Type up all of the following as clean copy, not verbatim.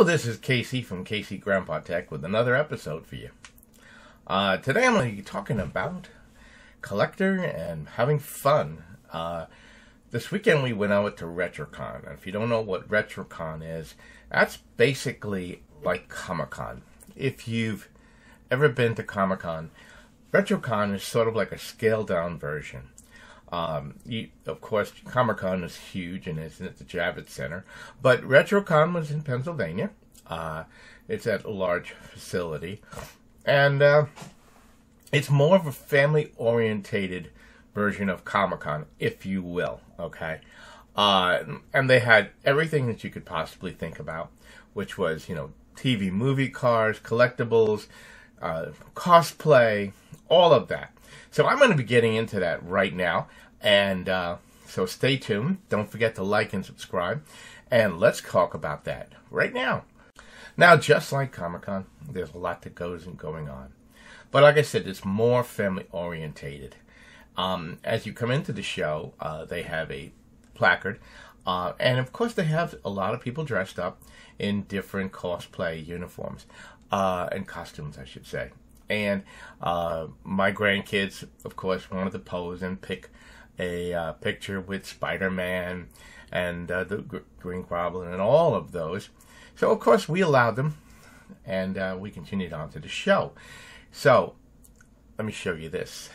Hello, this is Casey from Casey Grandpa Tech with another episode for you. Today I'm going to be talking about collector and having fun. This weekend we went out to Retrocon. And if you don't know what Retrocon is, that's basically like Comic-Con. If you've ever been to Comic-Con, Retrocon is sort of like a scaled-down version. Of course, Comic-Con is huge and it's at the Javits Center, but Retrocon was in Pennsylvania. It's at a large facility, and it's more of a family-orientated version of Comic-Con, if you will, okay? And they had everything that you could possibly think about, which was, TV movie cars, collectibles, cosplay, all of that. So I'm going to be getting into that right now, and so stay tuned. Don't forget to like and subscribe, and let's talk about that right now. Now, just like Comic-Con, there's a lot that goes and going on, but like I said, it's more family orientated. As you come into the show, they have a placard, and of course they have a lot of people dressed up in different cosplay uniforms, and costumes, I should say. And my grandkids, of course, wanted to pose and pick a picture with Spiderman and the Green Goblin and all of those. So, of course, we allowed them, and we continued on to the show. So, let me show you this.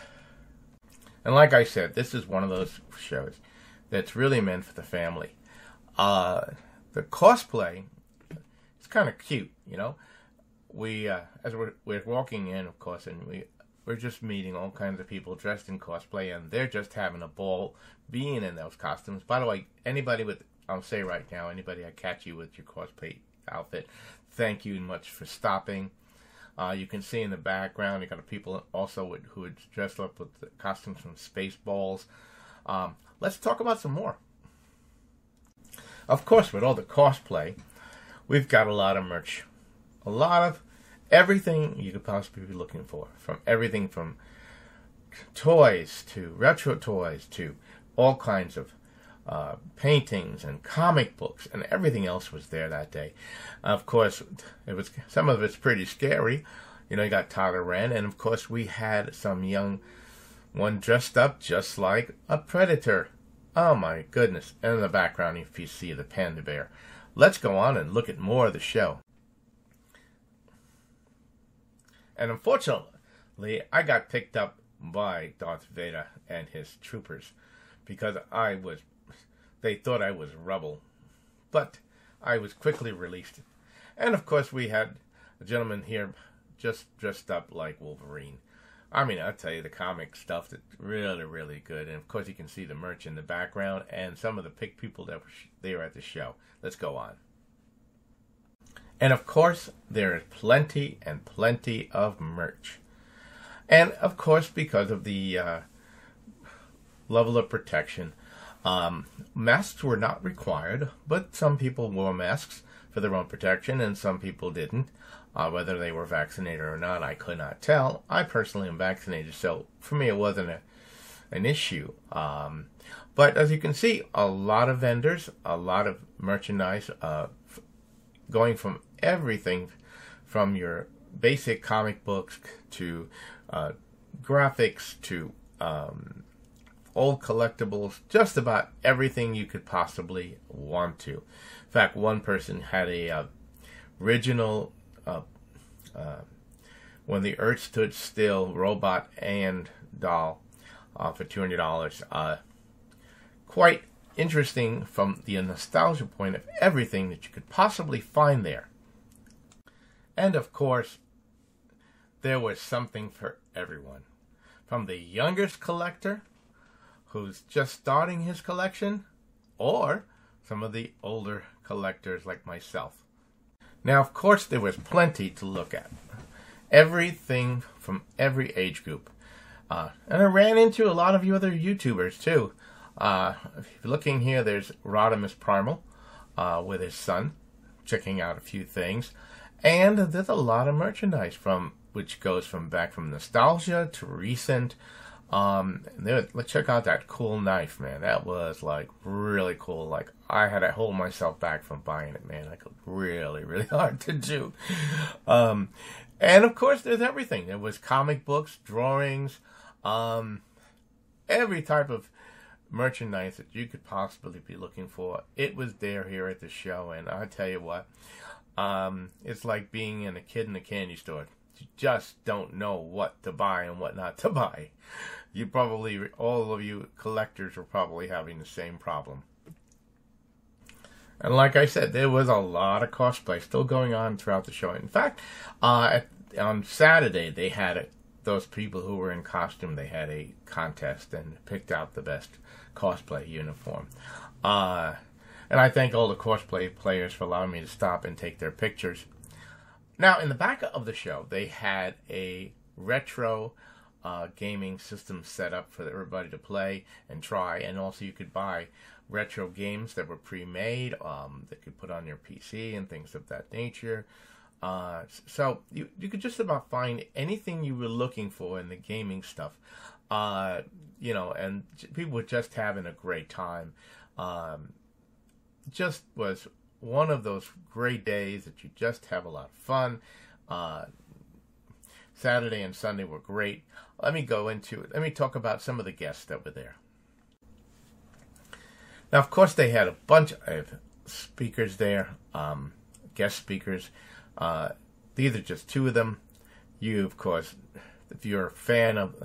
And like I said, this is one of those shows that's really meant for the family. The cosplay is kind of cute, We, as we're walking in, of course, and we're just meeting all kinds of people dressed in cosplay, and they're just having a ball being in those costumes. By the way, I'll say right now, anybody I catch you with your cosplay outfit, thank you much for stopping. You can see in the background, you got people also who are dressed up with the costumes from Spaceballs. Let's talk about some more. Of course, with all the cosplay, we've got a lot of merch. A lot of everything you could possibly be looking for. From everything from toys to retro toys to all kinds of paintings and comic books, and everything else was there that day. Of course, some of it's pretty scary. You got Tyler Wren, and of course we had some young one dressed up just like a predator. Oh my goodness. And in the background, if you see the panda bear. Let's go on and look at more of the show. And unfortunately, I got picked up by Darth Vader and his troopers because they thought I was rubble. But I was quickly released. And of course, we had a gentleman here just dressed up like Wolverine. I mean, I'll tell you, the comic stuff is really, really good. And of course, you can see the merch in the background and some of the people that were there at the show. Let's go on. And of course, there is plenty and plenty of merch. And of course, because of the level of protection, masks were not required, but some people wore masks for their own protection and some people didn't. Whether they were vaccinated or not, I could not tell. I personally am vaccinated, so for me it wasn't an issue. But as you can see, a lot of vendors, a lot of merchandise, going from everything from your basic comic books to graphics to old collectibles, just about everything you could possibly want to. In fact, one person had a original When the Earth Stood Still robot and doll for $200. Quite interesting from the nostalgia point of everything that you could possibly find there. And of course, there was something for everyone. From the youngest collector, who's just starting his collection, or some of the older collectors like myself. Now, of course, there was plenty to look at. Everything from every age group. And I ran into a lot of you other YouTubers, too. If you're looking here, there's Rodimus Primal with his son, checking out a few things. And there's a lot of merchandise which goes from nostalgia to recent. Let's check out that cool knife, man. That was like really cool. Like I had to hold myself back from buying it, man. Like really, really hard to do. And of course, there's everything. There was comic books, drawings, every type of merchandise that you could possibly be looking for. It was there here at the show, and I tell you what, it's like being a kid in a candy store. You just don't know what to buy and what not to buy. You probably, all of you collectors are probably having the same problem. And like I said, there was a lot of cosplay still going on throughout the show. In fact, on Saturday, they had those people who were in costume, they had a contest and picked out the best cosplay uniform. And I thank all the cosplay players for allowing me to stop and take their pictures. Now, in the back of the show, they had a retro gaming system set up for everybody to play and try. And also you could buy retro games that were pre-made that could put on your PC and things of that nature. So you could just about find anything you were looking for in the gaming stuff. You know, and people were just having a great time. Just was one of those great days that you just have a lot of fun. Saturday and Sunday were great. Let me go into it. Let me talk about some of the guests that were there. Now, of course, they had a bunch of speakers there, guest speakers. These are just two of them. You, of course, if you're a fan of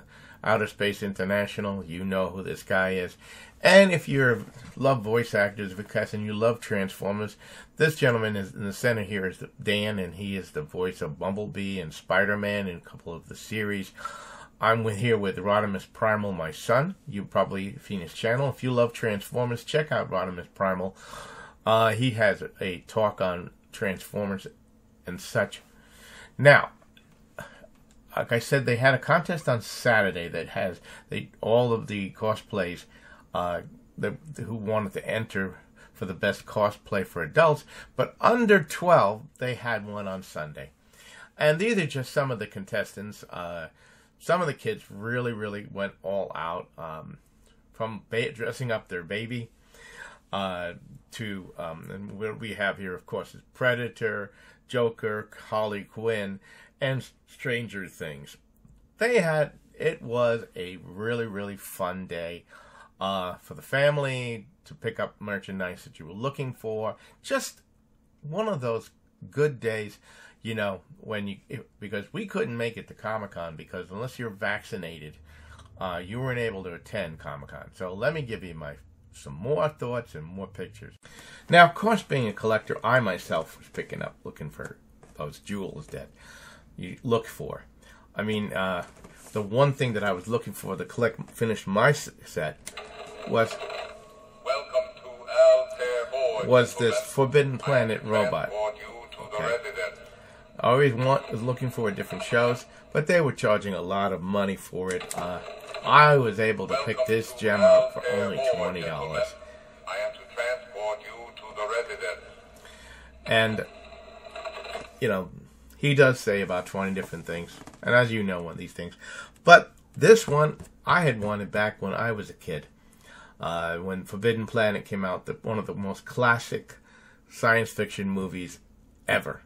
Outer Space International, you know who this guy is. And if you love voice actors, because and you love Transformers, this gentleman is in the center here is Dan, and he is the voice of Bumblebee and Spiderman in a couple of the series. I'm here with Rodimus Primal, my son. You probably seen his channel. If you love Transformers, check out Rodimus Primal. He has a talk on Transformers and such. Now, like I said, they had a contest on Saturday that has all of the cosplays who wanted to enter for the best cosplay for adults, but under 12, they had one on Sunday. And these are just some of the contestants. Some of the kids really, really went all out, from dressing up their baby to, and what we have here, of course, is Predator, Joker, Harley Quinn, and Stranger Things. It was a really, really fun day for the family to pick up merchandise that you were looking for. Just one of those good days, you know, because we couldn't make it to Comic-Con because unless you're vaccinated, you weren't able to attend Comic-Con. So let me give you some more thoughts and more pictures. Now, of course, being a collector, I myself was looking for those jewels that you look for. I mean, the one thing that I was looking for to finish my set was this Forbidden Planet robot. Okay. I always was looking for different shows, but they were charging a lot of money for it. I was able to pick this gem up for only $20. I am to transport you to the residence. And, you know, he does say about 20 different things, and as you know, one of these things. But this one, I had wanted back when I was a kid. When Forbidden Planet came out, one of the most classic science fiction movies ever.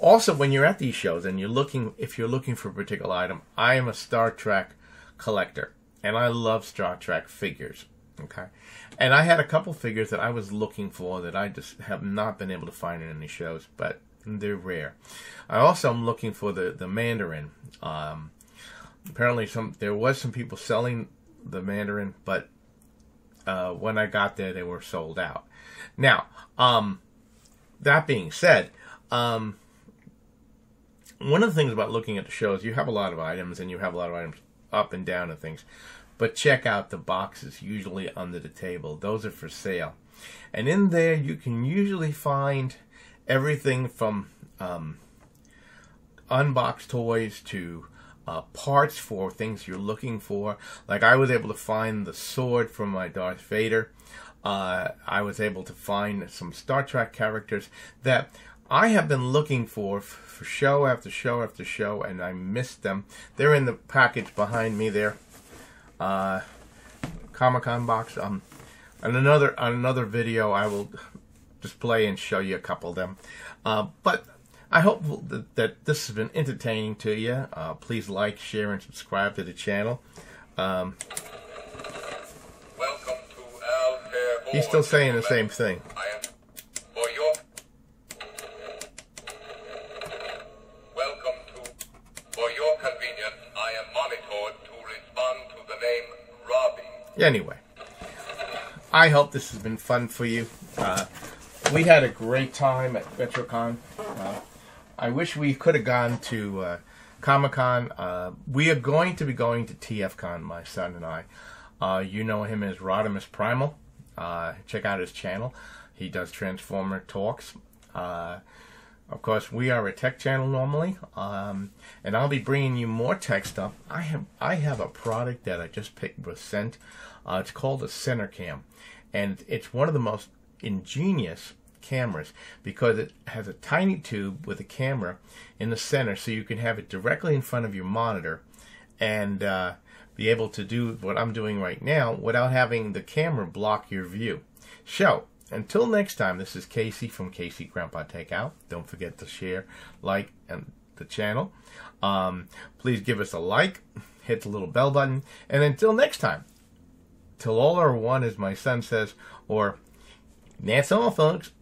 Also, when you're at these shows and if you're looking for a particular item, I am a Star Trek collector, and I love Star Trek figures. Okay, and I had a couple figures that I was looking for that I just have not been able to find in any shows, but they're rare. I also am looking for the Mandarin. Apparently, there was some people selling the Mandarin, but when I got there, they were sold out. Now, that being said, one of the things about looking at the shows, you have a lot of items, and you have a lot of items up and down and things. But check out the boxes usually under the table. Those are for sale. And in there, you can usually find everything from unboxed toys to parts for things you're looking for. Like I was able to find the sword from my Darth Vader. I was able to find some Star Trek characters that I have been looking for show after show after show, and I missed them. They're in the package behind me there. Comic-Con box. On another video, I will display and show you a couple of them. But I hope that this has been entertaining to you. Please like, share, and subscribe to the channel. Welcome to Altair. He's still saying the same thing. For your convenience, I am monitored to respond to the name Robbie. Anyway, I hope this has been fun for you. We had a great time at Retrocon. I wish we could have gone to Comic-Con. We are going to be going to TFCon, my son and I. You know him as Rodimus Primal. Check out his channel. He does Transformer talks. Of course, we are a tech channel normally, and I'll be bringing you more tech stuff. I have a product that I just was sent. It's called a center cam, and it's one of the most ingenious cameras because it has a tiny tube with a camera in the center, so you can have it directly in front of your monitor and be able to do what I'm doing right now without having the camera block your view. So, until next time, this is Casey from Casey Grandpa Takeout. Don't forget to share, like, and the channel. Please give us a like, hit the little bell button, and until next time, till all are one, as my son says, or that's all, folks.